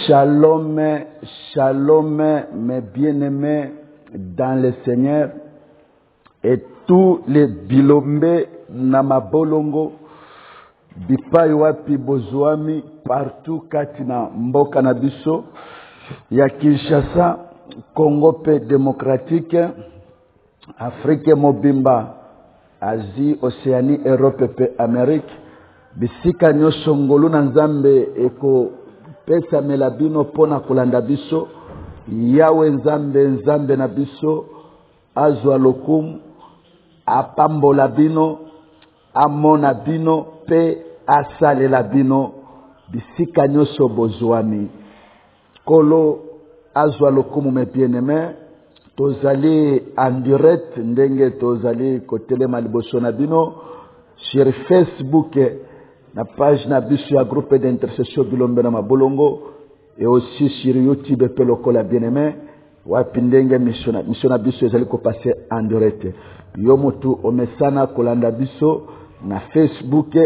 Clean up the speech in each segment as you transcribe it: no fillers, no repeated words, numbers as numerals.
Shalom, shalom, mes bien-aimés dans le Seigneur et tous les bilombe namabolongo bipai wapi bozwami partout katina mboka na biso ya Kinshasa, Congo pe démocratique, Afrique mobimba, Asie, Océanie, Europe pe Amérique. Bisika nyonso ngolu na Nzambe eko pesa melabino pona kolanda biso yawe Nzambe na biso azwa lokumu apambola bino amona bino pe asalela bino bisika nyonso bozwami kolo azwa lokumu mes bien-aimés tozali en direct ndenge tozali kotelema liboso na bino sur Facebook na page na biso ya groupe d'intercession bilombe na mabolongo et aussi sur YouTube pe lokola bien-aimé wapi ndenge mission na biso ezali ko passer en direct yo mutu omesana kolanda biso na Facebook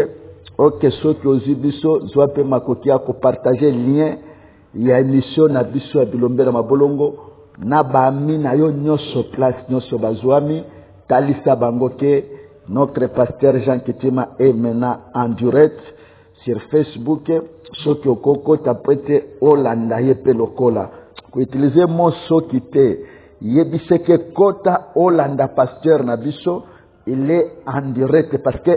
oke soki ozi biso zwa pe makoki ya ko partager lien ya émission na biso ya bilombe na mabolongo na baami na yo nyonso place nyonso bazwami talisa bango ke notre pasteur Jean Kitima est maintenant en direct sur Facebook. Soki okoko tapete olanda yepe lokola. Ko utiliser mon soki te yebiseke kota olanda pasteur na biso, il est en direct parce que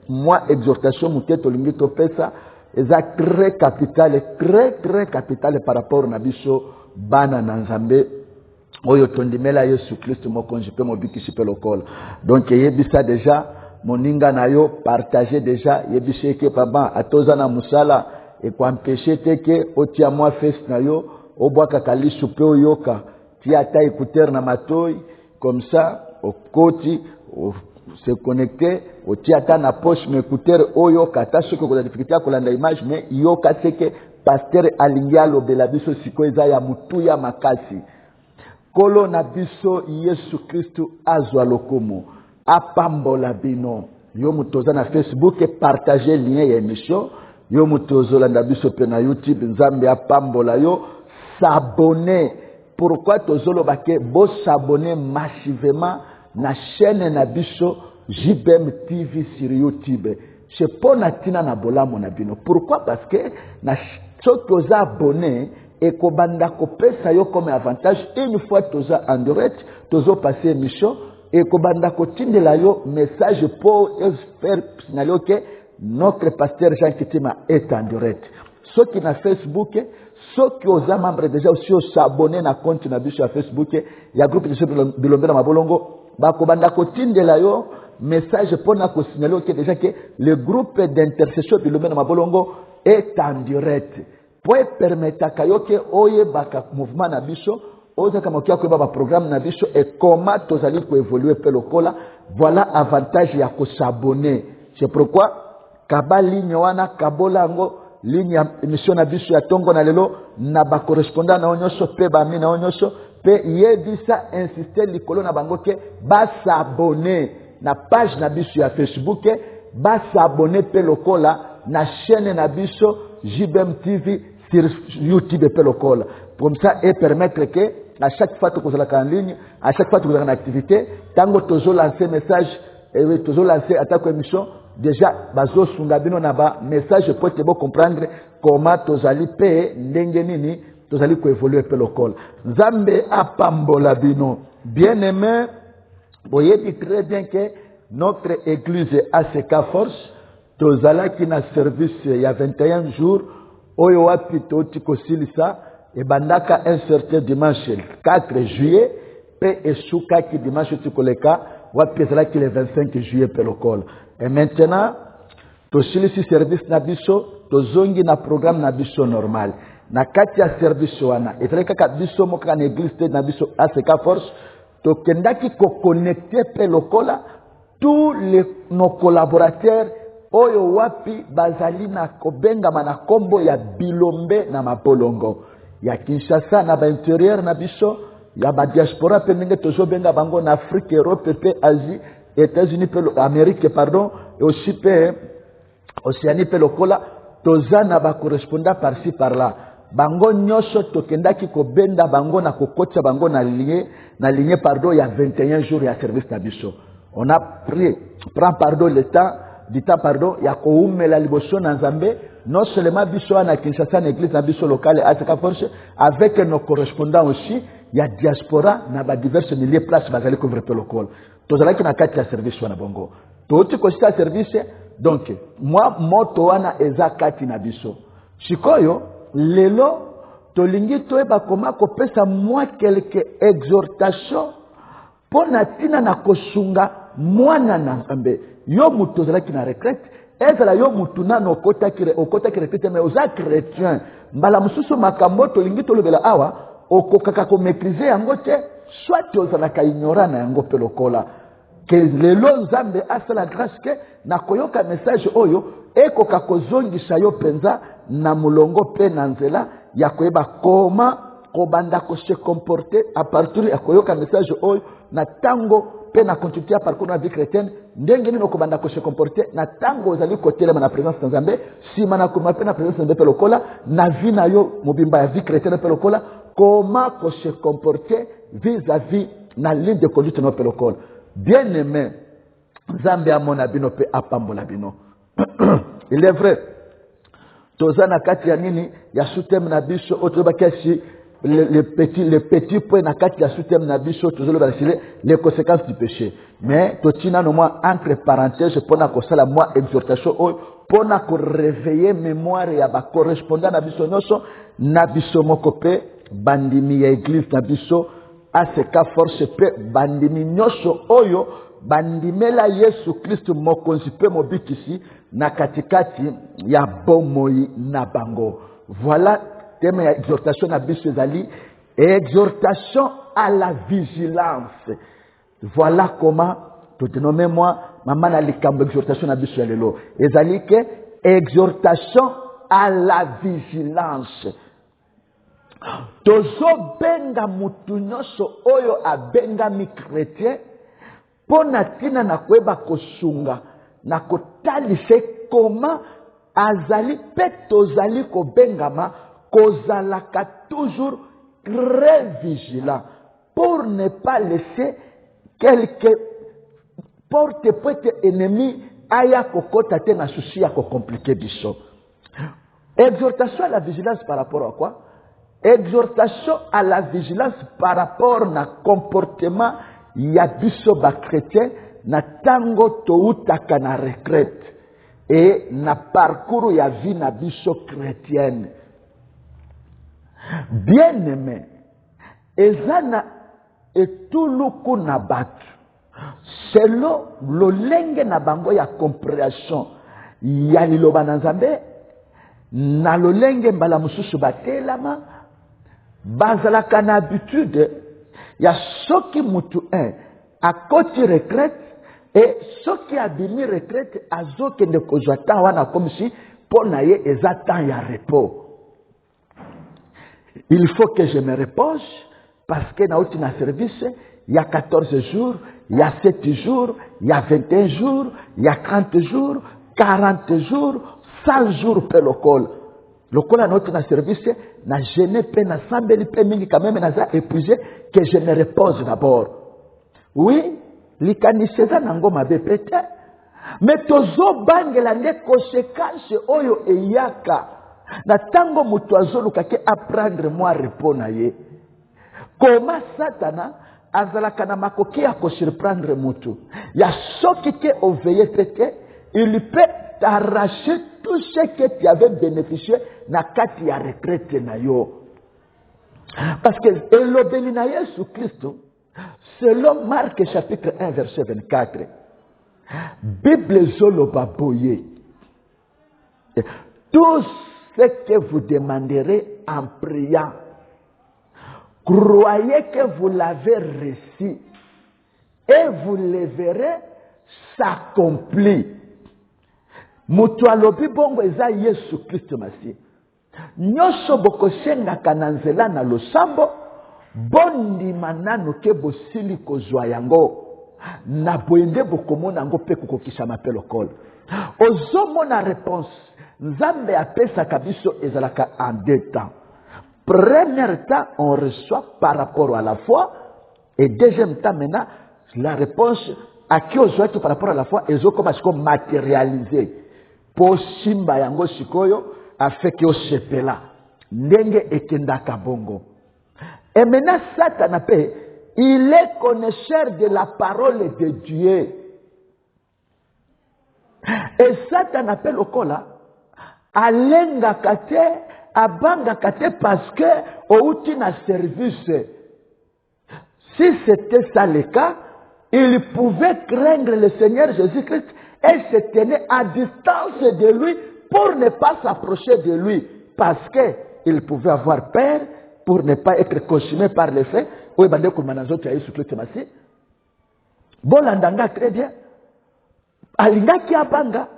moi exhortation muteto lingi to pesa eza très capital par rapport na biso bana na Nzambe oyo tondimela Yesu Kristo mokonzi pe mobikisi pe lokola. Donc yebisa déjà moninga na yo partager déjà yebise ke papa atoza na musala et ko empêcher te ke otia moi fest na yo obwaka kalisu pe oyoka ti ata écouteur na matoi comme ça au koti se connecter otia ata na poche mais écouteur oyoka ta soko ko difficulté ko landa image mais yoka teke pasteur alingia lobela biso siko eza ya mutu ya makasi kolo na biso Yesu Kristo azwa lokomo apambola bino yo mutoza na Facebook et partager lien ya émission yo mutozo landa biso pe na YouTube Nzambe apambola yo s'abonner. Pourquoi tozolo bake bo s'abonner massivement na chaîne na biso JBM TV sur YouTube c'est pour na tina na bolamo na bino. Pourquoi? Parce que na soki abonné et kobanda kopesa yo comme avantage une fois toza en direct tozo passer émission et kobanda kotindela yo message pour faire signaler que notre pasteur Jean Kitima est en direct. Ceux qui na Facebook, ceux qui osa membre déjà aussi s'abonner na compte na biso sur Facebook, ya groupe de bilombe na mabolongo ba kobanda kotindela yo message pour na ko signaler que déjà que le groupe d'intercession bilombe na mabolongo est en direct. Pour permettre que oye baka mouvement na biso oza kama kia ko ba programme na biso et comment tozali ko évoluer pe lokola voilà avantage ya ko s'abonner. C'est pourquoi kaba ligne wana kabolango ligne ya émission na biso ya tongo na lelo na ba correspondant na onyoso pe ba mi na onyoso pe yebisa insister likolo na bango ke ba s'abonner na page na biso ya Facebook ba s'abonner pe lokola na chaîne na biso JBM TV sur YouTube pe lokola. Comme ça et permettre que à chaque fois que vous êtes en ligne, à chaque fois que vous êtes en activité, tant que vous lancez message et vous lancez attaque émission, déjà bazo sungabino na ba message pour te comprendre comment vous allez payer ndenge nini vous allez évoluer pe lokola. Nzambe apambola bino. Bien-aimé, vous voyez très bien que notre église ACK Force tozala qui na service il y a 21 jours oyo wapi toti kosilisa et bandaka un certain dimanche 4 juillet pe esuka ki dimanche tikoleka wapi ezala ki le 25 juillet pe lokol. Et maintenant tosilisi service na biso tozongi na programme na biso normal na kati ya service wana ezala kaka biso moka na église na biso ACK Force tokendaki ko connecter pe lokola tous nos collaborateurs oyo wapi bazali na kobengama na kombo ya bilombe na mabolongo ya Kinshasa na ba intérieur na biso ya ba diaspora pe ndenge tozo benga bango na Afrique, Europe pe Asie, États-Unis pe Amérique pardon et aussi pe Océanie pe lokola toza na ba correspondant par-ci par là bango nyonso tokendaki kobenda bango na kokotisa bango na ligne pardon ya 21 jours ya service na biso. On a prend pardon le temps du temps pardon ya koumela liboso na Nzambe non seulement biso na Kinshasa na église na biso locale Ataka Force avec nos correspondants aussi ya diaspora na ba diverses milliers places bazali couvrir pe local. Tozalaki na kati ya service wana bongo. Toti kosita service donc moi moto wana eza kati na biso. Sikoyo lelo tolingi toeba koma kopesa moi quelques exhortations pona tina na kosunga mwana na Nzambe. Yo mutu ozalaki na retraite ezala yo mutu nano okotaki retraite mais oza chrétien mbala mususu makambo tolingi tolobela awa okokaka ko maîtriser yango te soit ozalaka ignorant na yango pe lokola que lelo Nzambe asala grâce que na koyoka message oyo ekoka kozongisa yo penza na mulongo pe na nzela ya koyeba koma kobanda ko se comporter à partir ya koyoka message oyo na tango pe na continuer à parcourir la vie chrétienne ndenge nino kobanda ko se comporter na tango ozali kotelema na présence de Nzambe si mana koma pe na présence de Nzambe pe lokola na vie na yo mobimba ya vie chrétienne pe lokola comment ko se comporter vis-à-vis na ligne de conduite no pe lokola. Bien aimé Nzambe amona bino pe apambola bino. Il est vrai tozana kati ya nini ya sutem na biso otoba kasi les petits points na kati ya sutem na biso tozolo basile les conséquences du péché mais totina no moi entre parenthèses pona ko sala moi exhortation pona ko réveiller mémoire ya ba correspondant na biso noso na biso moko pe bandimi ya église na biso Ataka Force pe bandimi nyoso oyo bandimela Yesu Kristo mokonzi pe mobikisi na katikati ya bomoi na bango. Voilà thème ya exhortation na biso ezali exhortation à la vigilance. Voilà comment to dénommer moi maman na likambo exhortation na biso lelo ezali ke exhortation à la vigilance. Tozo benga mutu nyonso oyo abengami chrétien pona tina na kweba kosunga na kotalise koma azali pe tozali kobengama kozalaka toujours très vigilant pour ne pas laisser quelques porte-pointe ennemi aya kokota te na souci ya compliquer biso. Exhortation à la vigilance par rapport à quoi? Exhortation à la vigilance par rapport na comportement ya biso ba chrétien na tango toutaka na retraite et na parcours ya vie na biso chrétienne. Bien aimé ezana etuluku na batu selon lolenge na bango ya compréhension ya liloba na Nzambe na lolenge mbala mususu batelama bazalaka na habitude ya soki mutu akoti retraite et soki abimi retraite azokende kozwa temps wana comme si pona ye eza temps ya repos. Il faut que je me repose parce que nauti na service il y a 14 jours, il y a 7 jours, il y a 21 jours, il y a 30 jours, 40 jours, 100 jours pe lokol. Lokola nauti na service na gêné pe na sambeli pe mingi quand même na za épuisé que je me repose d'abord. Oui, likaniseza nango mabe pete mais tozo bangela ne conséquence oyo eyaka na tango mutu azoluka ke apprendre moi repos na ye. Comment Satana azalaka na makoki ya ko surprendre mutu ya soki ke oveye pete il peut t'arracher tout ce que tu avais bénéficié na kati ya retraite na yo. Parce que elobeli na Yesu Kristo selon Marc chapitre 1 verset 24 Bible zoloba boye tout ce que vous demanderez en priant croyez que vous l'avez reçu et vous le verrez s'accomplir. Mutu alobi bongo eza Yesu Kristo masi nyonso bokosengaka na nzela na losambo bondima nanu ke bosili kozwa yango na boyende bokomona yango mpe kokokisama mpe lokola ozomona réponse Nzambe apesaka biso ezalaka en deux temps. Premier temps, on reçoit par rapport à la foi. Et deuxième temps, maintenant, la réponse à qui on souhaite par rapport à la foi, ils ont commencé à matérialiser. Pour Simba Yango Sikoyo, a fait que sepela. Ndenge ekendaka bongo. Et maintenant, Satan il est connaisseur de la parole de Dieu. Et Satan appelle au kola, alenga kate, abanga kate parce que outi na service. Si c'était ça le cas, il pouvait craindre le Seigneur Jésus-Christ et se tenir à distance de lui pour ne pas s'approcher de lui. Parce qu'il pouvait avoir peur pour ne pas être consumé par les faits. Oui, bon, l'andanga très bien. Alinga qui abanga.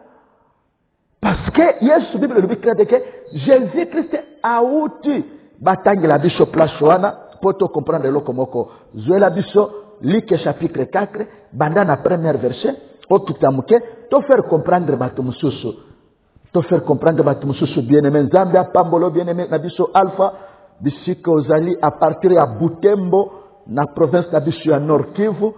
Parce que Yesu Bible le dit que Jésus-Christ a outi batangi la biso place wana pour te comprendre le komoko. Zoé la biso Luc chapitre 4 banda na premier verset au kitamuke to faire comprendre batumususu. To faire comprendre batumususu bien-aimé Zambia pambolo bien-aimé na biso Alpha bisika ozali à partir ya Butembo na province na biso ya Nord Kivu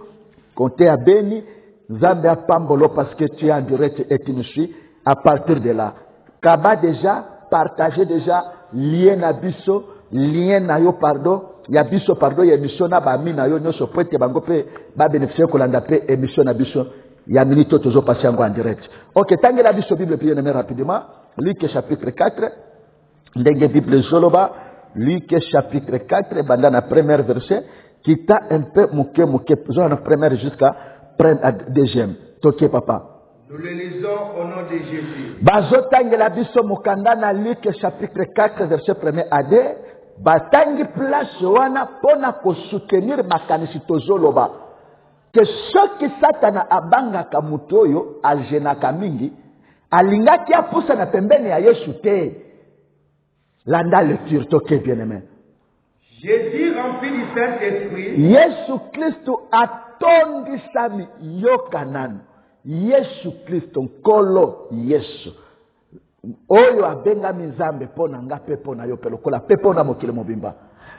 comté à Beni Zambia pambolo parce que tu es en direct et tu nous suis. À partir de là, Kaba déjà, partagé déjà, lien na biso, lien na yo pardon, ya biso pardon, ya émission na ba mi na yo nyoso poete bango pe ba bénéficier ko landa pe émission na biso, ya minute toujours passer en direct. OK, tangue la biso Bible bien aimé rapidement, Luc chapitre 4, ndenge Bible zoloba, Luc chapitre 4 banda na premier verset, qui t'a un peu muke, besoin na première jusqu'à deuxième. Toké papa. Nous le lisons au nom de Jésus. Bazotangi la biso mukanda na Luc chapitre 4 verset 1 à 2. Batangi place wana pona ko soutenir makanisi tozoloba. Que soki Satana abanga kamutoyo ajena kamingi alingaki apusa na pembeni ya Yesu te. Landa lecture toke bien-aimé. Jésus rempli du Saint-Esprit. Yesu Kristo atondisami yokananu. Yesu Kristo nkolo Yesu oyo abenga mizambe pona nga pe pona yo pelokola pe pona mokile mobimba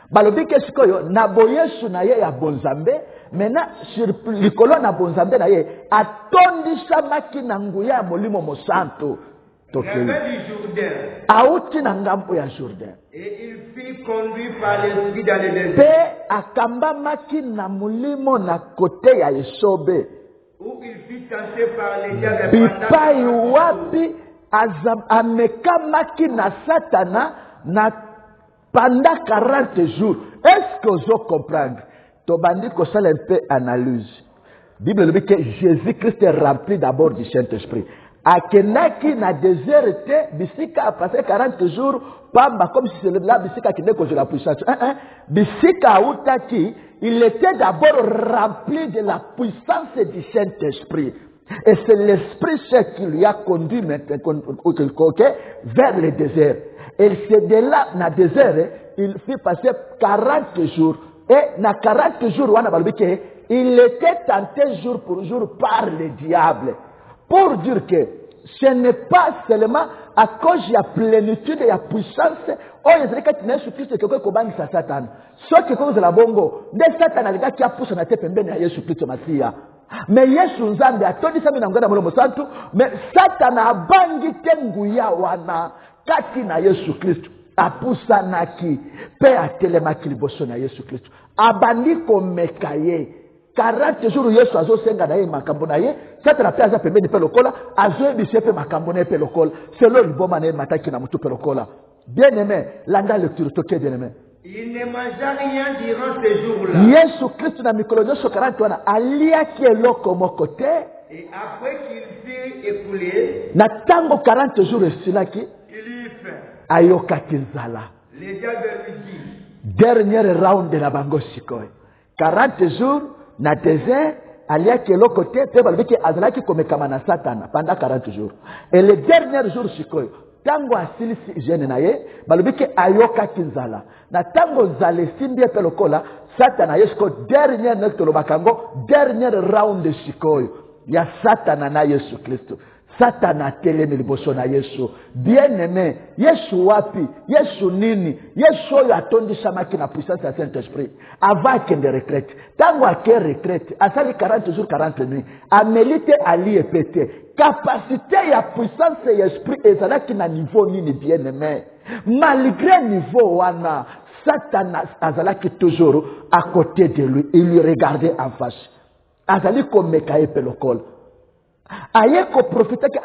balobi ke sikoyo na bo Yesu na ye ya bonzambe mena sur likolo na bonzambe na ye atondisa maki na nguya ya molimo mosanto Jourdain. Auti na ngambo ya Jourdain. Et il fut conduit par l'esprit dans le désert. Pe akamba maki na mulimo na kote ya esobe. Où il fut tenté par les diables. Bipai wapi amekamaki na Satana na pendant 40 jours. Est-ce que vous comprenez? Tobandi ko sala un peu analyse. Bible dit que Jésus-Christ est rempli d'abord du Saint-Esprit. Akenaki na désert bisika a passé 40 jours pamba comme si c'est là bisika qui n'est que la puissance. Bisika outaki, il était d'abord rempli de la puissance du Saint-Esprit. Et c'est l'Esprit qui lui a conduit maintenant vers le désert. Et c'est de là, dans le désert, il fit passer 40 jours. Et dans 40 jours, il était tenté jour pour jour par le diable. Pour dire que ce n'est pas seulement à cause de la plénitude et la puissance, oh, il y a des gens qui sont quelqu'un qui est Satan. Ce qui est comme la bongo, des Satan, les gars qui a poussé na tête pembeni ya Yesu Kristo Masia. Mais Yesu Nzambe a toni sami na ngana molomo santu, mais Satan a bangi tenguya wana kati na Yesu Kristo. Apusa naki, pe atelemaki liboso na Yesu Kristo. Abandi komekaye. 40 jours Yesu azo senga na ye makambo na ye, Satan pe aza pembeni pe lokola, azo ebise pe makambo na ye pe lokola. C'est le liboma na ye mataki na mutu pe lokola. Bien-aimé, langa lecture toke bien-aimé. Il ne mangea rien durant ces jours-là. Yesu Kristo na mikolo nyonso 40 wana aliaki eloko moko te. Et après qu'il fut écoulé, na tango 40 jours esilaki, il eut faim. Ayokaki nzala. Les diables lui disent, dernière round de la bango sikoy. 40 jours na désert aliaki eloko te pe balobiki azalaki komekama na Satana pendant 40 jours. Et le dernier jour sikoy tango asilisi hygiène na ye balobiki ayokaki nzala. Na tango nzala esimbi pe lokola Satana yesko dernier nekto lobakango dernier round de sikoy ya Satana na Yesu Kristo. Satana telemi liboso na Yesu. Bien aimé, Yesu wapi, Yesu nini, Yesu oyo atondishamaki na puissance ya Saint-Esprit. Avant qu'il ne retraite. Tango ake retraite, asali 40 jours, 40 nuits. Amelite ali epete. Capacité ya puissance ya esprit ezalaki na niveau nini bien aimé. Malgré niveau wana, Satan azalaki toujours à côté de lui. Il lui regardait en face. Azali komeka epe lokol. Aye ko profita que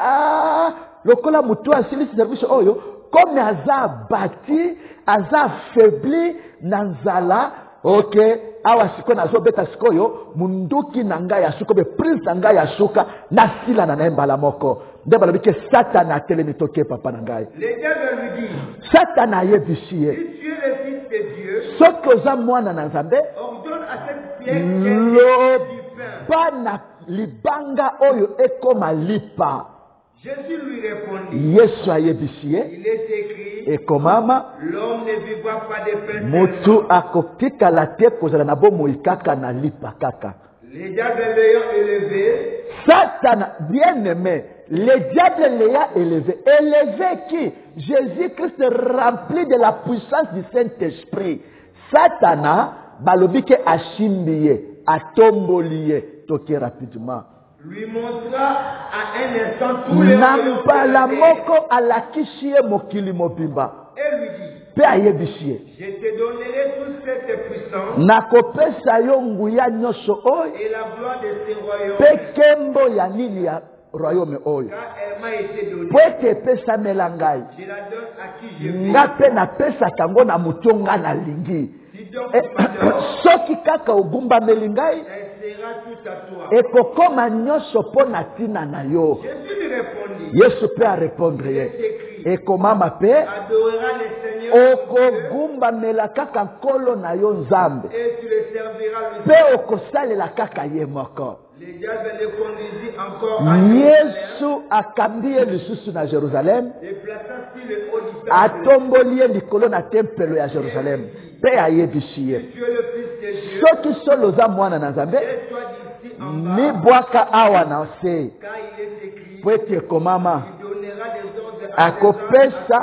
lokola mutu asili service oyo comme aza bati aza faibli nanzala okay awa siko nazo beta sikoyo munduki nanga ya suka be prince nanga ya suka na sila na mbala moko ndeba labike Satan atelemi toke papa nangai. Le diable lui dit, Satan ayebisie si tu es le fils de Dieu, soko za mwana na Nzambe ordonne à cette pierre qu'elle devienne du pain. Bana libanga oyo ekoma lipa. Jésus lui répondit, Yesu ayebisie il est écrit, ekomama l'homme ne vivra pas de pain mutu seulement. akotika la te kozala na bomoi kaka na lipa kaka. Le diable l'ayant élevé, Satan bien aimé, le diable l'ayant élevé. Élevé qui? Jésus-Christ rempli de la puissance du Saint-Esprit. Satana balobike ashimbiye, atomboliye, toke rapidement. lui montra à un instant tous les royaumes Nambala de la terre moko alakishie mokili mobimba. et lui dit, Pe ayebishie. je te donnerai toute cette puissance Nakopesa yo nguya nyonso oyo. et la gloire de ces royaumes, Pe kembo ya nini ya royaume oyo. car elle m'a été donnée. Po ete epesamela ngai. Je la donne à qui je veux. Nga mpe napesaka yango na moto oyo nga nalingi. Si donc tu m'adores, Soki kaka ogumbameli ngai elle sera tout à toi. ekokoma nyonso mpo na ntina na yo. Jésus lui répondit, Yesu mpe arépondre il ye est écrit, ekomama mpe adoreras le Seigneur ton Dieu, okogumbamela kaka nkolo na yo Nzambe et tu le serviras lui mpe seul. okosalela kaka ye moko. Le diable le conduisit encore à Jérusalem Yesu akambi ye lisusu na Jerusalem et plaça sur le haut du temple. atomboli ye likolo na tempelo ya Jerusalem mpe ayebisi ye Si tu es le fils de Dieu, soki solo oza mwana na Nzambe lève-toi d'ici en bas, mibwaka awa na se car il est écrit, po ete ekomama il donnera des ordres à ses anges akopesa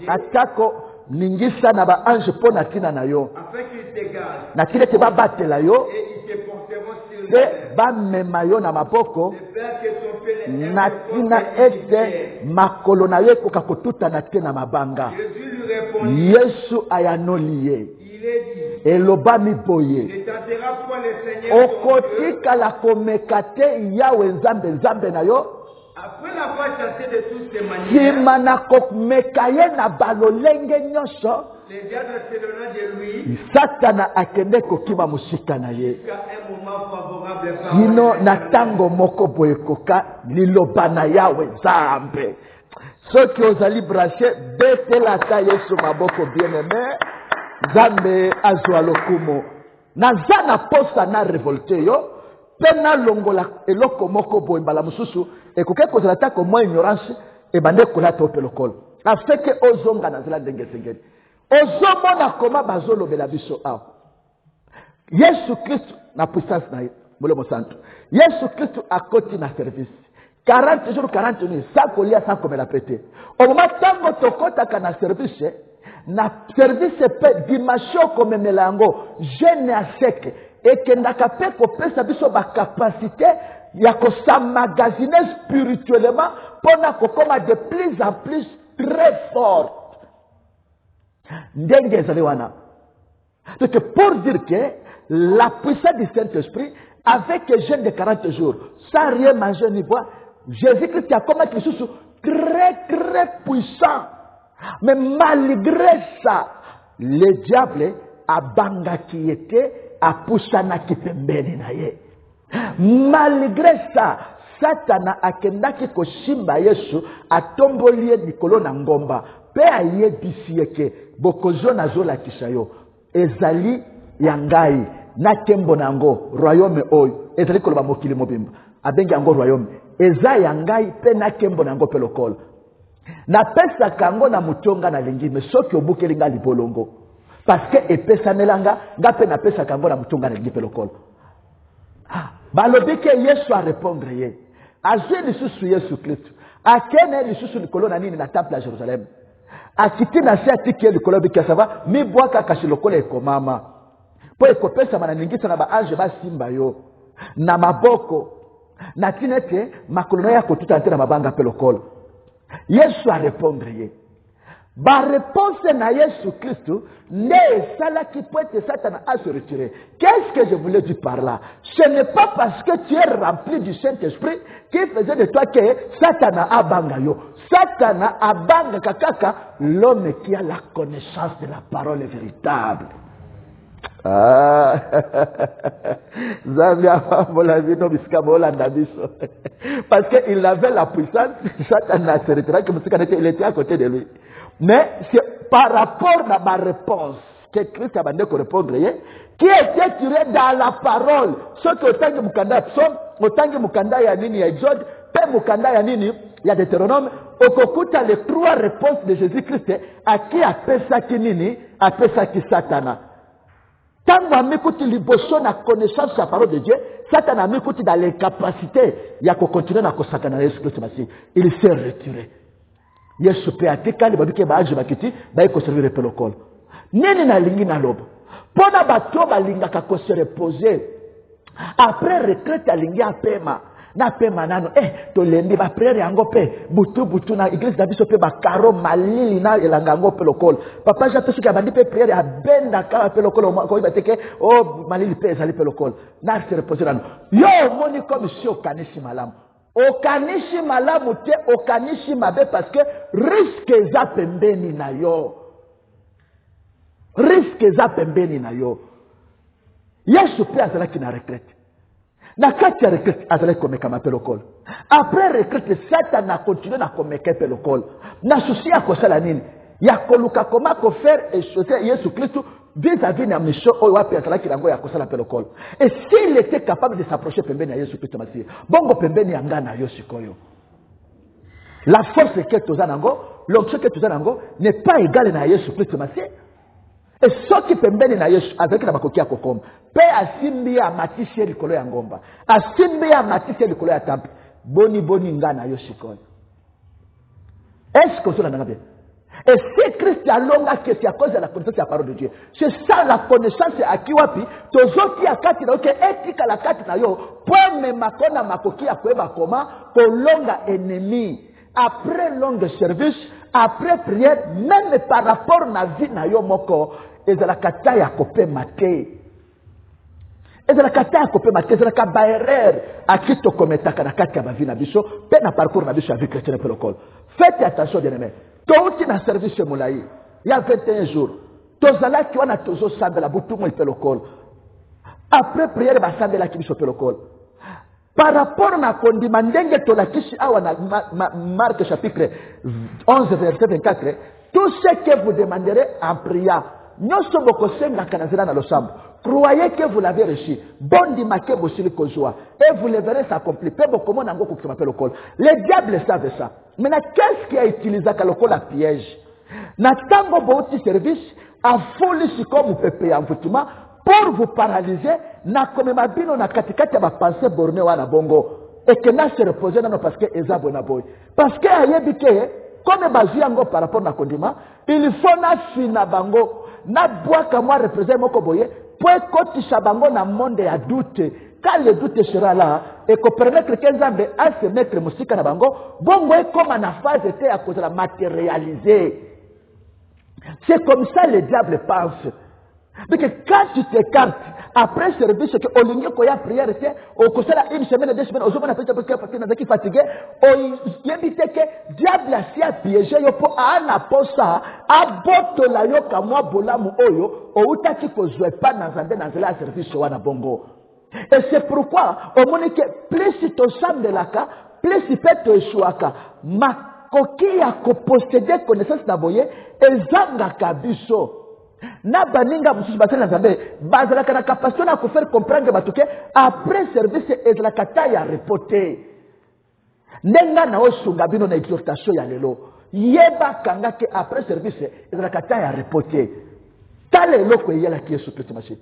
à ton sujet, atako ningisa na baange mpo na ntina na yo afin qu'ils t'égarent na ntina ete babatela yo et ils te porteront sur les mpe lèvres. bamema yo na maboko De peur que ton pied ne na heurte ntina contre une ete pierre. makolo na yo ekoka kotutana te na mabanga. Jésus lui répondit, Yesu ayanoli ye il est dit, elobami boye ne tentera point le Seigneur ton Dieu. okotikala komeka te yawe nzambe na yo Après l'avoir chassé de toutes ses manières, nsima na komeka ye na balolenge nyonso le diable s'éloigna de lui satana akende kokima mosika na ye jusqu'à un moment favorable par kino le na Seigneur. ntango moko boye koka liloba na yawe nzambe soki ozali branche betela ata Yesu maboko bien aimé nzambe azwa lokumu naza na posa na revolte yo mpe nalongola eloko moko boye mbala mosusu ekoki kozala tako mwa ignorance ebande kolata ope lokolo afeke ozonga na nzela ndenge esengeli ozomona koma bazolobela biso awa Yesu Kristu na puissance na ye molemo santo Yesu Kristu akoti na service 40 jours 40 nuits sans kolia sans komela pete omoma ntango tokotaka na service pe dimension komemela yango jeune ya seke ekendaka mpe kopesa biso bakapasité ya kosamagazine spirituellement mpona kokoma de plus en plus très forte ndenge ezali wana. Donc pour dire que la puissance du Saint-Esprit avec un jeûne de 40 jours sans rien manger ni boire, Jésus-Christ a comme quelque chose très puissant. Mais malgré ça, le diable a banga qui était a poussana qui pembeni na ye. Malgré ça, Satana akendaki koshimba Yesu atombolie likolo na ngomba pe ayebisi eke bokozo nazolakisa yo ezali ya ngai na tembo nango royaume oyo ezali koloba mokili mobimba abengi yango royaume eza ya ngai pe na tembo nango pe lokola napesaka yango na mutonga na lingi me soki obukeli nga libolongo parce que epesanelanga nga pe napesaka yango na mutonga na lingi pe lokola balobi ke Yesu a répondre ye azwi lisusu Yesu Kristu akene lisusu likolo na nini na temple ya Jérusalem akiti na se atiki likolo bikasava mi bwaka kasi lokolo ekomama po ekopesa mananingisa na baange basimba yo na maboko na tinete makolono ya kotuta ntena mabanga pe lokolo. Yesu a répondre ye. Ba réponse na Yesu Christ n'est sala qui peut être Satan à se retirer. Qu'est-ce que je voulais dire par là? Ce n'est pas parce que tu es rempli du Saint-Esprit qui faisait de toi que Satan a bangayo. Satan a banga kakaka l'homme qui a la connaissance de la parole véritable. Ah, parce qu'il avait la puissance, Satan n'a se retiré, il était à côté de lui. Mais c'est par rapport à ma réponse que Christ a demandé qu'on répondre, qui était tiré dans la parole. Ce que autant que Mukanda Psom, autant que Mukanda Yanini Exode, Père Mukanda Yanini, il y a Deutéronome, au Kokuta les 3 réponses de Jésus-Christ, à qui appelle ça qui nini, appelle ça qui Satana. Tant qu'on m'écoute l'ibosson à connaissance de la parole de Dieu, Satan a m'écoute dans l'incapacité, il y a qu'on continue à consacrer Jésus-Christ, il s'est retiré. Yesu pe atika li babike baaje bakiti baye ko servir pe lokolo nini na lingi na lobo pona bato balinga ka ko se reposer après retraite alingi apema na pema nano to lendi ba prière yango pe butu na église da biso pe ba karo malili na elanga yango pe lokolo papa ja pesi ka bandi pe prière ya benda ka pe lokolo ko bateke malili pe ezali pe lokolo na se reposer nano yo moni comme si okanisi malamu okanishi malamu te okanishi mabe parce que risque za pembeni na yo. Risque za pembeni na yo. Yesu pe azalaki na retraite. Na kati ya retraite azalaki komeka mape lokolo. Après retraite Satan a continué na komeka pe lokolo. Na souci ya kosala nini? Ya koluka koma ko faire et choisir Yesu Christ vis-à-vis de la mission et s'il était capable de s'approcher pembeni à Yesu Christ Massi, bongo pembeni anga na yo sikoyo. La force que tu as nango, l'onction que tu as nango n'est pas égale na Yesu Christ Massi. Et ce qui pembeni na Yesu avec la makoki ya kokom, pe asimbi ya matisi likolo ya ngomba, asimbi ya matisi likolo ya temple, boni nga na yo sikoyo. Est-ce que cela n'a pas? Et si Christ a longa que c'est à cause de la connaissance de la parole de Dieu. C'est ça la connaissance à qui wapi. Tozoti ya kati na oke etika la kati na yo. Pour me makona makoki ya kweba koma ko longa ennemi. Après long service, après prière, même par rapport na vie na yo moko, ezala kata ya kope mate. Ezala kata ya kope mate, ezala ka baerer akito kometaka na kati ya ba vie na biso, pe na parcours na biso avec chrétien pe lokol. Faites attention bien-aimés. Tout na service moulaï. Il y a 21 jours. Tozala qui wana tozo sambela butumo ipelokol. Après prière ba sambela ki biso pelokol. Par rapport na kondima ndenge tolakisi awa na Marc chapitre 11 verset 24, tout ce que vous demanderez en priant, nyoso bokosenga kanazela na losambo. Croyez que vous l'avez reçu. Bondi make bosili kozwa. Et vous le verrez s'accomplir. Pebo comment nango kukuma pelokol. Les diables savent ça. Maintenant, qu'est-ce qui a utilisé kalokol à piège? Na tango bouti service, a folie si comme vous pépé en voutement, pour vous paralyser, na comme mabino na katikati ya ba pensée borné wana bongo. Et que na se reposer non parce que ezabo na boy. Parce que ayebike, comme bazi yango par rapport na kondima, il faut na fina bango, na boaka moi représenter moko boye, pour kotisha bango na monde ya doute. Quand le doute sera là, et qu'on permettre que Nzambe à se mettre musika na bango, bongo est comme en phase était à cause de la matérialiser. C'est comme ça le diable pense. Donc quand tu t'écartes, après service, que au lieu qu'on y a prière, au cours de une semaine, 2 semaines, au jour où on a fait parce que fatigué, il évite que diable a si à piéger, pour un aposa, à botte la yoka, moi, bolamu oyo, au utaki ko jouer pas dans un service ou un bongo. Et c'est pourquoi, au moment que plus tu te sens de la cas, plus tu peux te échouaka. Ma coquille a possédé connaissance d'aboye, et zanga kabiso. Na baninga mususu basala nzambe bazala kana capacité na ko faire comprendre batuke après service ezala kata ya reporter nenga na osunga bino na exhortation ya lelo yeba kanga ke après service ezala kata ya reporter tale loko yela ki Yesu Christ machi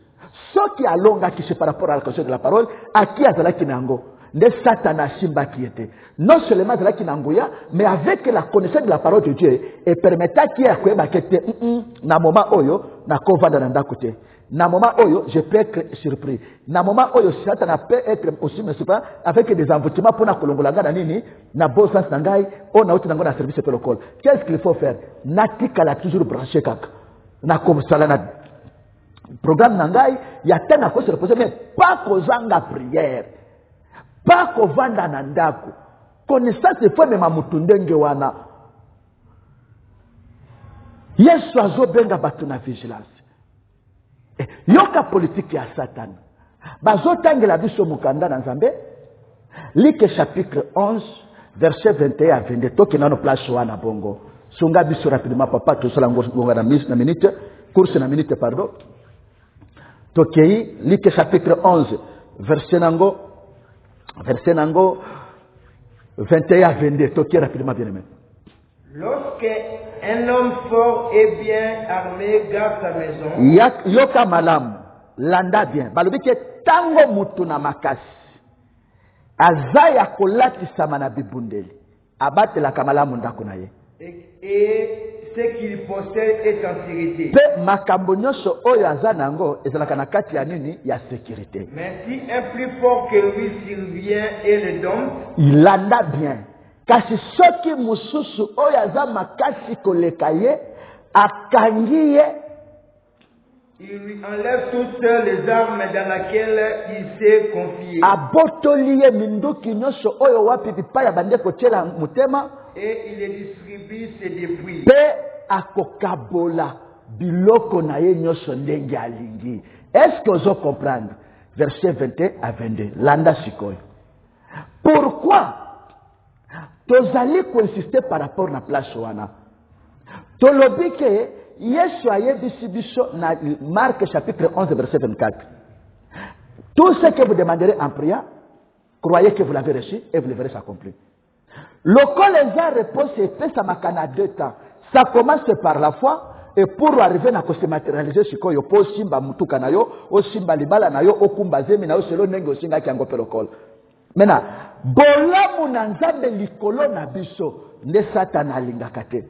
so ki alonga ki se par rapport à la question de la parole à qui azala kinango nde Satan asimba qui était. Non seulement là qui n'angoya, mais avec la connaissance de la parole de Dieu, et permettant qu'il y ait quoi bakete, na moment oyo, na kovanda na ndakote. Na moment oyo, je peux être surpris. Na moment oyo, Satan peut être aussi surpris avec des envoûtements pour na kolongolanga na nini, na bon sens nangai, on a autre nango na service pour le col. Qu'est-ce qu'il faut faire? Natika la toujours branché kaka. Na comme ça na programme nangai, il y a tant à cause se reposer, mais pas kozanga prière. Pas kovanda na ndako. Connaissance de foi mema mutundenge wana. Yesu azobenga batu na vigilance. Yoka politique ya Satan. Bazotangela biso mukanda na Nzambe. Like chapitre 11 verset 21 à 22. Toki na no place wana bongo. Sunga biso rapidement papa to sala ngonga na minute, course na minute pardon. Toki like chapitre 11 verset nango 21 à 22. Toki rapidement bien aimé. Lorsque un homme fort et bien armé garde sa maison, yoka malam landa bien balobike tango mutu na makasi azaya kolati samana bibundeli abatela kamalamu ndako na ye et ce qu'il possède est en sécurité. Pe makambo nyonso oyo aza nango ezalaka na kati ya nini ya sécurité. Mais si un plus fort que lui survient et le donne, il landa bien. Kasi soki mususu oyo aza makasi koleka ye akangi ye, il lui enlève toutes les armes dans lesquelles il s'est confié. Abotoli ye minduki nyonso oyo wapi bipai abande kotiela mutema, et il les distribue ses dépouilles. Pe akokabola biloko na ye nyonso ndenge alingi. Est-ce que vous comprendre? Verset 21 à 22. Landa sikoyo. Pourquoi tozali insister par rapport na place wana? Tolobi ke Yesu ayebisi biso na Marc chapitre 11 verset 24. Tout ce que vous demanderez en prière, croyez que vous l'avez reçu et vous le verrez s'accomplir. Le les a réponse et ça m'a à 2 temps. Ça commence par la foi et pour arriver à se matérialiser ce qu'on y a pour simba mutuka na yo, o simba libala na yo, o kumba zemi na yo selo nenge osinga ki ango pelokol. Maintenant, bolamu na nzambe likolo na biso ne Satan alingaka te.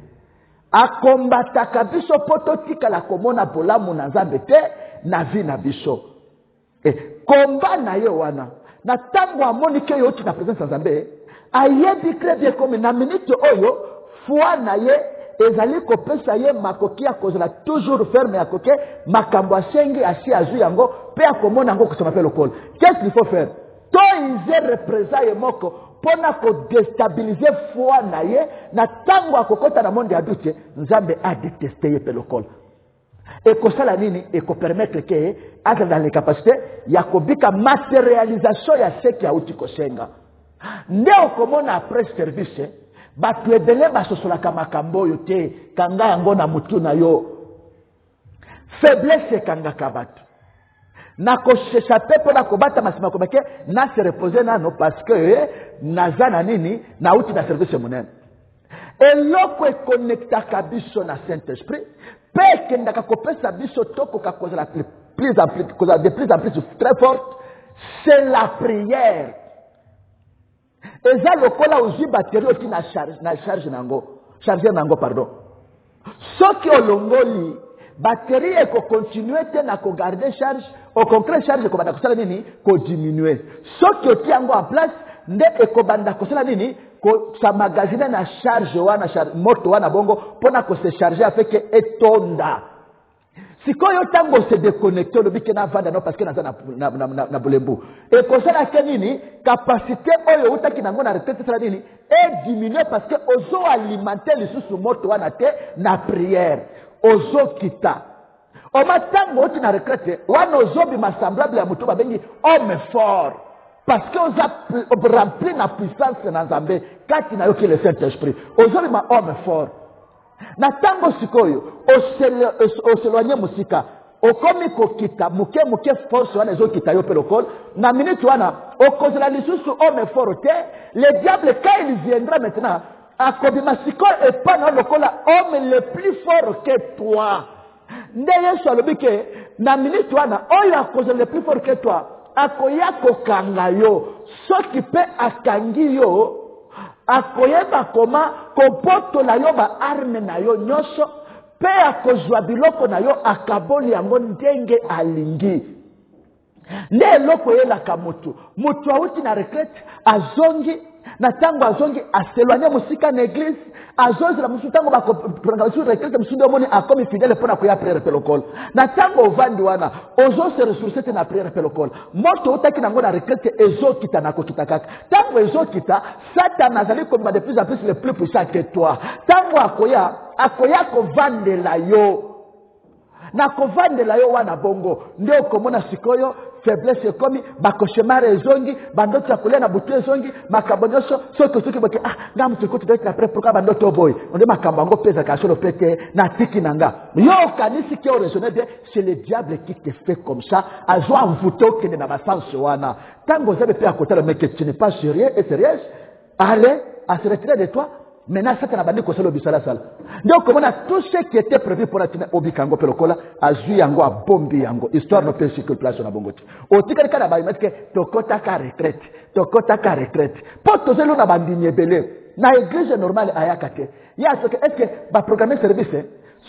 Akombataka biso poto tika la komona bolamu na nzambe te na vi na biso. Komba na yo wana na tango amoni ke yo tina présence ya nzambe ayebi très bien comme na minute oyo foi na ye ezali kopesa ye makoki akozala toujours ferme ya koke makambo asengi asi azu yango pe akomona yango kusema pe lokolo. Qu'est-ce qu'il faut faire? To ize représente ye moko pona ko déstabiliser foi na ye na tango akokota na monde ya doute nzambe a détester ye pe lokolo. Et que ça la nini et que permettre que être dans les capacités ya kobika matérialisation ya ce qui a uti kosenga. Ndeo komona après service batu ebele basosola makambo yo te kanga yango na mutu na yo faiblesse kanga kabatu na ko s'échapper pour la kobata masima komeke na se reposer nano parce que naza na nini na uti na service monene eloko ekonnektaka biso na Saint-Esprit pe kendaka kopesa biso toko ka kozala de plus en plus très forte, c'est la prière. Et ça lokola ozi batterie oti na charge nango pardon. Ce qui olongoli batterie eko continuer te na ko garder charge, au contraire charge ko banda kosala nini ko diminuer. Ce qui oti yango en place nde eko banda kosala nini ko sa magazine na charge wana moto wana bongo pona ko se charger avec etonda. Si quand yo tango se déconnecter le bike na vanda no parce que na bolembu et comme ça la kenini capacité oyo utaki nango na retraite sala nini et diminuer parce que ozo alimenter les sous moto wana te na prière ozo kita o matango oti na retraite wana ozo bi semblable ya mutu babengi homme fort parce que oza rempli na puissance na Nzambe kati na yo ki le Saint-Esprit ozo bi ma homme fort. Na tango sikoyo oseloanye musika okomi kokita muke force wana ezo kita yo pelokol na minute wana okozela lisusu homme fort te le diable quand il viendra maintenant akobima sikoyo et pas na lokola homme le plus fort que toi nde Yesu alobi ke na minute wana oyo akozela le plus fort que toi akoya kokanga yo soki pe akangi yo akoyeba koma kopotola yo ba arme na yo nyonso pe akozwa biloko na yo akaboli yango ndenge alingi nde eloko eyelaka mutu awuti na retraite azongi na tango azongi aseloigne musika na église azozela musu tango bakopranga sur retraite musu nde omoni akomi fidèle mpona koya prière pe lokola na tango ovandi wana ozose ressource te na prière pe lokola moto otaki nango na retraite ezokita na kokita kaka tango ezokita Satan azali komba de plus en plus le plus puissant que toi tango akoya kovandela yo na kovandela yo wana bongo nde okomona sikoyo faiblesse ekomi bakoshemare ezongi bandoto ya kolia na butu ezongi makambo nyonso soki boke nga mutu ekuti doki na pre pourquoi bandoto boye onde makambo yango peza kasolo pete na tiki na nga yo okanisi ke oraisonne bien c'est le diable qui te fait comme ça azwa mvuto okende na basanse wana tango ozabe pe akotala mais que tu n'es pas sérieux et sérieuse allez à se retirer de toi. Maintenant, Satan a bandé que c'est le bisala sala. Donc, on a tout ce qui était prévu pour la tine obikango pelokola, azui yango a bombi yango. Histoire ne peut que place on a bongoti. Au tika kana ba imetke tokota ka retraite. Poto zelo na bandinye belé. Na église normale ayakate. Ya ce que est-ce que ba programmer service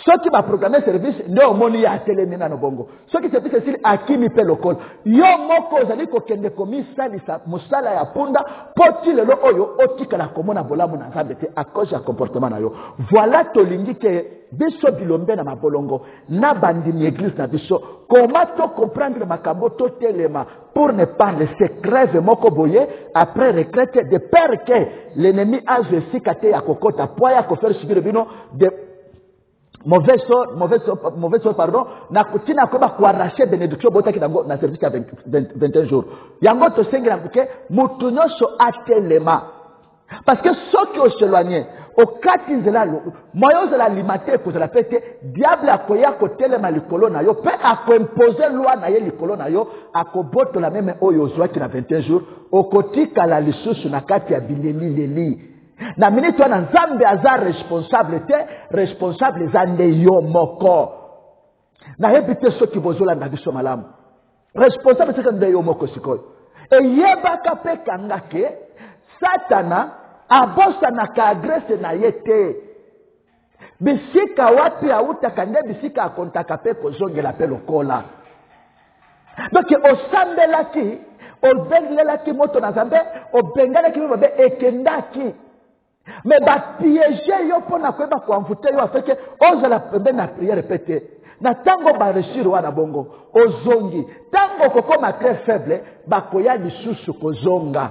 ceux qui va programmer service ne omoni ya telemina no bongo ceux qui service sili akimi pe lokol yo moko zali ko kende komi salisa musala ya punda poti lelo oyo otika la komona bolamu na nzambe te à cause ya comportement na yo voilà tolingi ke biso bilombe na mabolongo na bandini église na biso comment to comprendre makambo to telema pour ne pas laisser crève moko boye après retraite de peur que l'ennemi a jeté kate ya kokota poya ko faire subir bino de mauvais sort, pardon, na kutina koba kuarracher bénédiction botaki na service à 21 jours. Yango to sengi na kuke mutu nyonso atelema. Parce que ceux qui ont s'éloigné, au kati zela moyo zela limate ko zela pete diable akoya ko telema likolo na yo pe ako imposer loi na ye likolo na yo akoboto la même oyo zwaki na 21 jours okotika la lisusu na kati ya bileli leli. Na minute wana nzambe aza responsable za nde yo moko na yebite soki bozolanda biso malamu responsable seka nde yo moko sikoyo eyebaka pe kanga ke Satana abosanaka agrese na ye te bisika wapi autaka nde bisika akontaka pe kozongela pe lokola donc osambelaki obengelelaki moto na nzambe obengalaki mabe ekendaki mais ba piéger yo pona kweba kwa mvute yo afeke ozala pembe na prière pété na tango ba réussir wana bongo ozongi tango kokoma très faible bakoya lisusu kozonga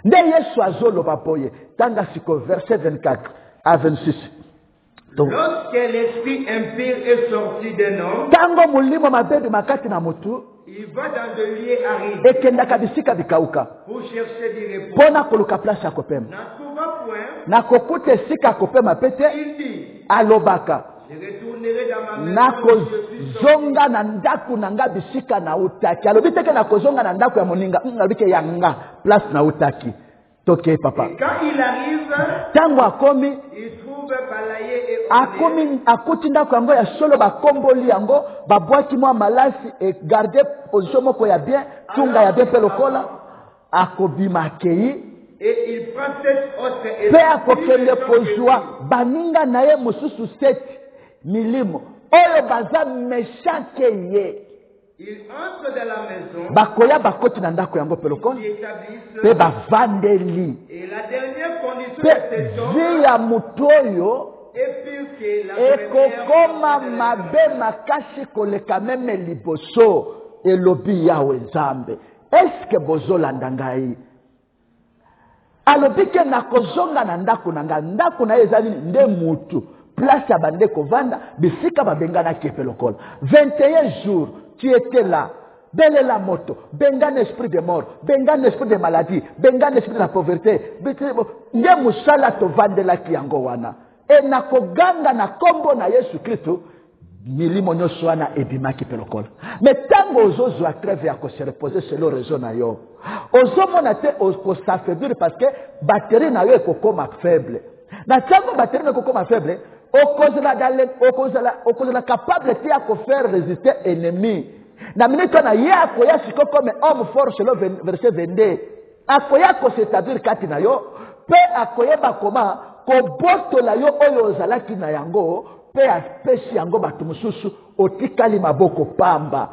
nde Yesu azolo bapoye tanga siko verset 24 à 26. Lorsque l'esprit impur est sorti d'un homme, tango mulimo mabebi makati na mutu il va dans de lieux arides ekendaka bisika bikauka pour chercher du repos. Pona koluka place ya kopema na kokuta esika kopema pete alobaka je retournerai dans ma maison, nakozonga na ndaku na nga bisika na utaki alobi teke nakozonga na ndaku ya moninga alobike yanga place na utaki toke papa. Et quand il arrive, tango akomi il trouve balayé et akomi akuti ndako yango ya solo bakomboli yango babwaki mwa malasi e garder position moko ya bien tunga ya bien pe lokola akobima akei et il prend cette autre pe akokende kozwa baninga na ye mosusu 7 milimo oyo baza meshake ye il entre dans la maison bakoya bakoti na ndako yango pe lokola pe bavandeli et la dernière condition pe de cet homme vi ya mutu oyo est pire que la ekokoma mabe makasi koleka meme liboso elobi yawe nzambe eske bozolanda ngai alobi ke nakozonga na ndako na nga ndako na ye eza nini nde mutu place ya bandeko vanda bisika babenganaki epe lokola 21 jours tu étais là belela moto bengana esprit de mort bengana esprit de maladie bengana esprit de la pauvreté nde mosala tovandelaki yango wana e nakoganga na kombo na Yesu Kristo milimo nyonso wana ebimaki pe lokola mais tango ozozwa trêve ya kose reposer selon raison na yo ozomona te okosaffaiblir parce que batterie na yo ekokoma faible na tango batterie na ekokoma faible okozala capable te ya kofaire résister ennemi Na minute na ye akoya siko comme homme fort selon verset 22. Akoya ko s'établir kati na yo, pe akoyeba koma ko botola yo oyo ozalaki na yango, pe apesi yango bato mususu otikali maboko pamba.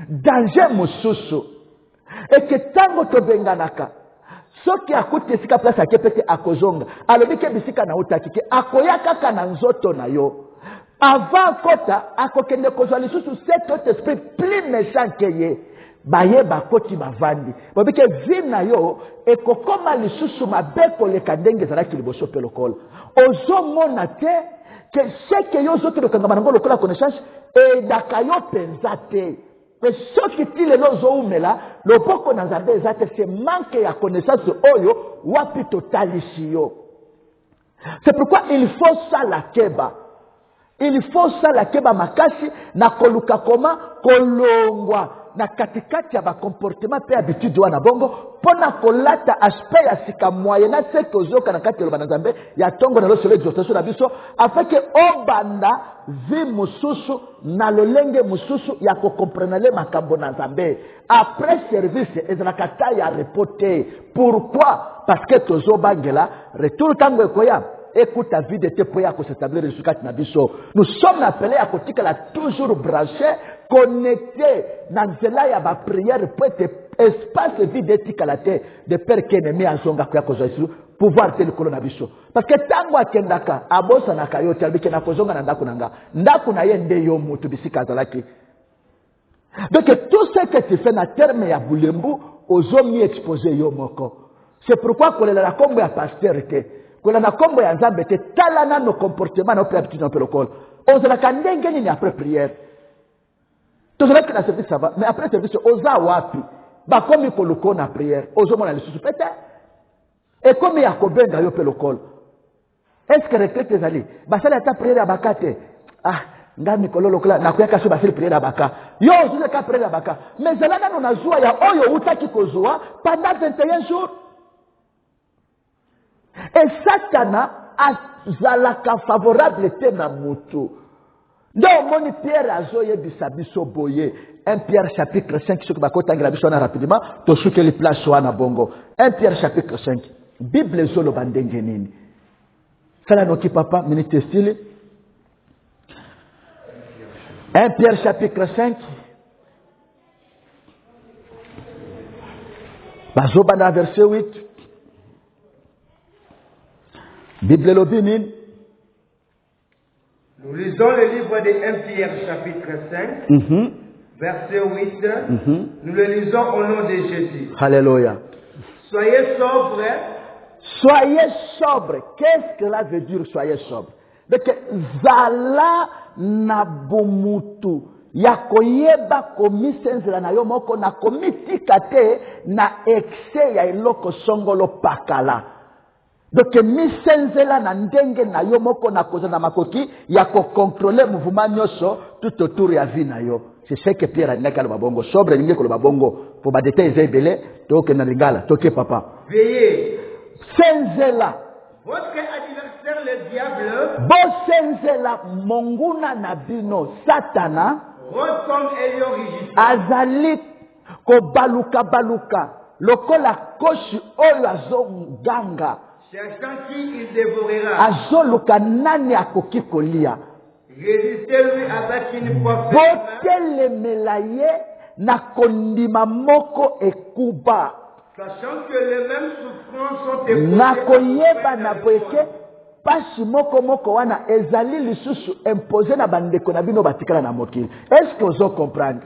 Danger mususu. Eke tango tobenganaka. Soki akuti esika place ake pete akozonga. Alobike bisika na utakike. Akoya kaka na nzoto na yo. Avant kota, akokende kozwa lisusu cet autre esprit plus méchant que ye. Baye bakoti bavandi. Bobike vina yo, ekokoma lisusu mabeko leka ndenge zalaki liboso pe lokola. Ozo mona te, que seke yo zote lokanga manango lokola connaissance, e dakayo penzate. Mais ce qui dit le lozo umela, le poko na nzambe ezate se manque ya connaissance oyo, wapi totalisi yo. C'est pourquoi il faut ça la keba. Il faut ça la keba makasi na koluka koma kolongwa na katikati ya ba comportement pe habitude wana bongo pona kolata aspect ya sika moyena se kozoka na kati ya nzambe ya tongo na losolo exhortation na biso afin que obanda vi mususu na lolenge mususu ya ko comprendre makambo na nzambe après service ezalaka ta ya reporter. Pourquoi? Parce que tozo bangela retour tango ekoya. Écoute ta vie de tes prières pour s'établir sur quatre nabiso. Nous sommes appelés à côté qu'elle a toujours branché, connecté dans cela ya ba prière pour être espace vie d'éthique à la terre de père qui est à zonga kwa kozo isu pouvoir te le nabiso. Parce que tango akendaka abosa na kayo talbike na kozonga na ndaku na ye nde yo mutu bisika zalaki. Donc tout ce que tu fais na terme ya bulembu ozomi exposé yo moko. C'est pourquoi qu'on la kombo ya pasteur Kola na kombo ya nzambe te talana no comportement na habitude na pelokol. Ozala kandenge nini après prière. Tozala que na service ça va, mais après service oza wapi. Ba komi koloko na prière. Ozo mona lisusu pete. Et comme ya kobenga yo pelokol. Est-ce que retraite ezali? Ba sala ta prière abakate. Ah, ngami kololo kala na kuyaka so ba sala prière abaka. Yo ozo ka prière abaka. Mais zalana no na zua ya oyo utaki kozua pendant 21 jours. Et Satana azalaka favorable te na mutu. Donc moni Pierre azoye bisabiso boye. 1 Pierre chapitre 5 ce que bakotangela biso na rapidement to souke les places wana bongo. 1 Pierre chapitre 5. Bible zolo bandenge nini. Sala noki papa minute style. 1 Pierre chapitre 5. Bazoba na verset 8. Bible Lobinin. Nous lisons le livre de 1 Pierre chapitre 5, verset 8. Nous le lisons au nom de Jésus. Alléluia. Soyez sobres. Soyez sobres. Qu'est-ce que cela veut dire soyez sobres? Donc, zala nabumutu. Yakoyeba komisenzela na yo moko na komitika te na excès ya iloko songolo pakala. Donc, misenzela na ndenge na yo moko na koza na makoki ya ko contrôler mouvement nyoso tout autour ya vie na yo. C'est ce que Pierre a dit à babongo. Sobre ninge ko babongo pour ba détails ezebele to ke na lingala to ke papa. Veillez. Senzela. Votre adversaire le diable. Bo senzela monguna na bino Satana. Ressemble ayant rigide. Azali ko baluka lokola koshi oyo azonganga. Cherchant qui il dévorera. Azoluka nani akoki kolia. Résistez-lui avec une force. Botelemela ye na kondima moko ekuba. Sachant que les mêmes souffrances sont éprouvées. Na koyeba na boyeke pasi moko wana ezali lisusu imposé na bandeko na bino batikala na mokili. Est-ce que vous comprenez?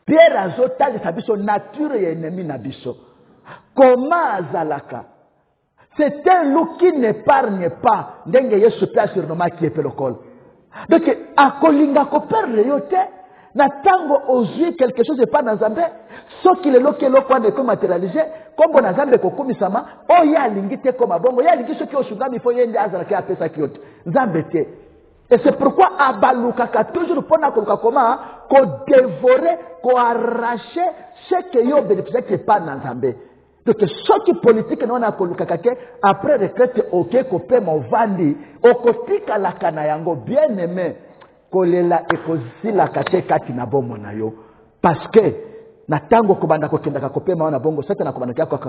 Pierre azotalisa biso nature ya ennemi na biso. Comment azalaka? C'est un loup qui n'épargne pas. Ndenge Yesu pe surnommé qui est pelokol. Donc akolinga ko perdre yote na tango ozui quelque chose de pas dans Nzambe. So ki le loke lokwa de ko matérialiser kombo na Nzambe ko kumisama o ya lingi te ko mabongo ya lingi so ki osungami fo yende azala ki apesa ki yote. Nzambe te. Et c'est pourquoi abaluka ka toujours pona ko koma ko dévorer ko arracher ce que yo bénéficier qui pas dans Nzambe. Donc, ce qui est politique, nous avons après retraite, ok, kopé mon vandi, okotika la kanayango, bien aimé, kolela ekosi la kate kati na bomo na yo. parce que na tango kobanda kokenda ka kopema wana bongo Satan akobanda kwa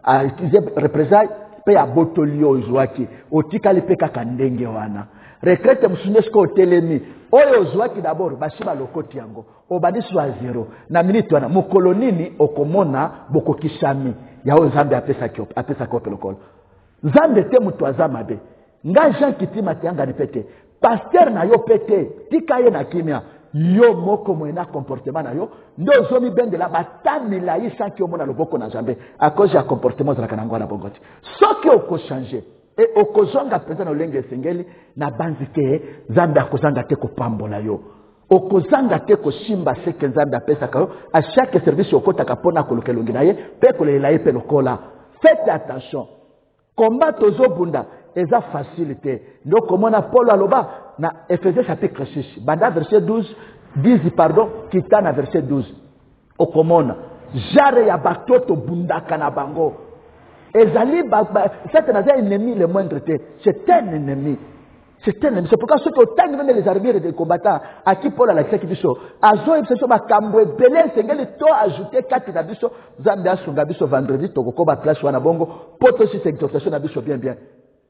a utiliser représailles pe ya botolio ozwaki otikali pe kaka ndenge wana retraite musunesko telemi oyo ozwaki d'abord bashiba lokoti yango obandi swa zero na minute wana mukolo nini okomona bokokishami ya Nzambe apesa kope lokolo Nzambe te mutu azama be nga Jean Kitima tianga ripete pasteur na yo pete tikaye na kimia yo moko mwena comportement na yo ndo zomi bendela batamila yi sanki omona loboko na Nzambe à cause ya comportement za kanangwa na bongoti soki oko changer et okozonga pesa na olenge sengeli na banzike Nzambe akozanga te kopambola yo okozanga te koshimba seke Nzambe apesa kayo à chaque service okotaka pona kolokelongi na ye pe kolela ye pe lokola faites attention combat tozobunda eza facilité donc komona Paul aloba na Ephésiens chapitre 6 banda verset 12 10 pardon kitana verset 12 okomona jare ya batoto bundaka na bango ezali c'est un ennemi le moindre te c'est un ennemi. C'est un ennemi. C'est pourquoi ceux qui ont tant de les armures des combattants à qui Paul a la qui dit azo ibseso bakambwe belé sengeli to ajouter 4 na biso Nzambe asunga biso vendredi to kokoba place wana bongo poto si exhortation na biso bien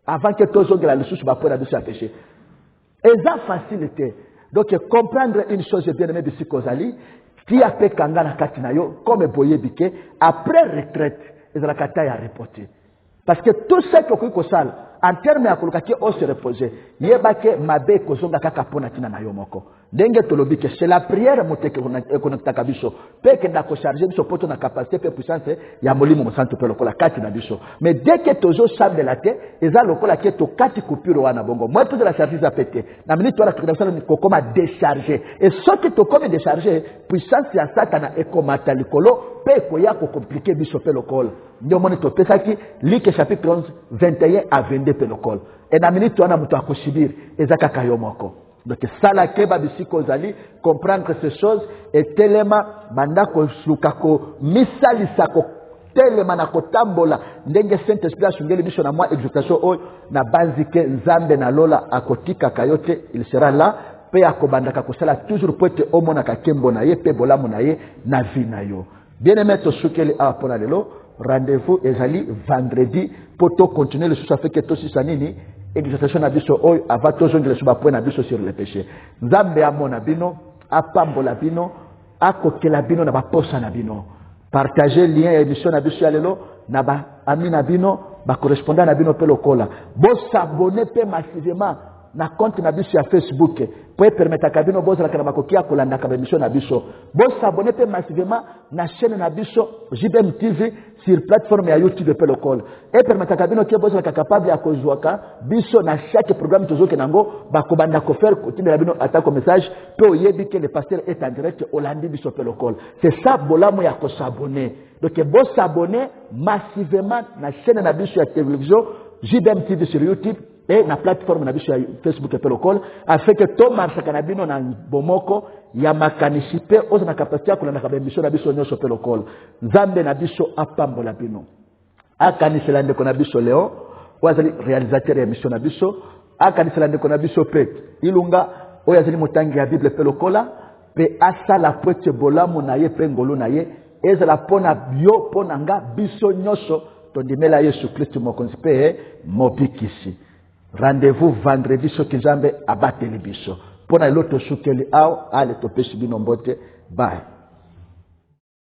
avant que tous la lisusu ba pour na biso péché. Eza facilité. Donc comprendre une chose bien aimé bisi kozali qui a fait kanga na kati na yo comme boye bike après retraite ezala kata ya reporter. Parce que tout ce que ko sala en termes ya kolokaki o se reposer yebake mabe kozonga kaka pona tina na yo moko ndenge tolobike c'est la prière moteke connecta kabiso pe ke ndako charger biso poto na capacité pe puissance ya molimo mosanto pe lokola kati na biso mais dès que tozo sable la te eza lokola ke to kati coupure wana bongo moi tout de la charge a pété na minute wana tukina sala ni kokoma décharger et ce que to comme décharger puissance ya satana e komata likolo pe ko ya ko compliquer biso pe lokola ndio moni to pesaki Luc chapitre 11 21 à 22 pe lokola et na minute wana muto akoshibir ezaka kayo moko. Donc ça la keba bisiko zali comprendre ces choses et telema bandako sukako misalisako telema na kotambola ndenge Saint Esprit asungeli biso na moi exhortation oyo na banzike Nzambe na lola akotika kayote il sera là pe akobandaka kosala toujours poete omona kakembo na ye pe bolamu na ye na vie na yo. Bien-aimé to sukeli a pona lelo rendez-vous ezali vendredi poto continuer le sous fait que to sisanini exhortation na biso oyo avant tozongela suba point na biso sur le péché. Nzambe amona bino apambola bino akokela bino na baposa na bino. Partager lien et émission na biso ya lelo na ba ami na bino ba correspondant na bino pe lokola. Bo s'abonner pe massivement na compte na biso ya Facebook pour permettre ka bino bozala kana makokia kolanda ka émission na biso. Bo s'abonner pe massivement na chaîne na biso JBM TV sur plateforme ya YouTube pe lokola. Et permettre ka bino ke bozala capable ya kozwaka biso na chaque programme tozoke nango ba kobanda ko faire kotinde bino atako message pe oyebi que le pasteur est en direct olandi biso pe lokola. C'est ça bolamo ya ko s'abonner. Donc bo s'abonner massivement na chaîne na biso ya télévision JBM TV sur YouTube et na plateforme na biso ya Facebook pe lokola afin que to marche kanabino na bomoko ya makanisi pe oza na capacité ko na kabembiso na biso nyoso pe lokola Nzambe na biso apambola bino akanisela ndeko na biso leo wazali réalisateur ya mission na biso akanisela ndeko na biso pe ilunga oyo azali motangi ya Bible pe lokola pe asala poete bolamu na ye pe ngolo na ye ezala pona bio pona nga biso nyoso tondimela Yesu Kristo mokonzi pe mobikisi. Rendez-vous vendredi soki Nzambe abateli biso pona loto sukeli ao ale topesi bino mbote bye.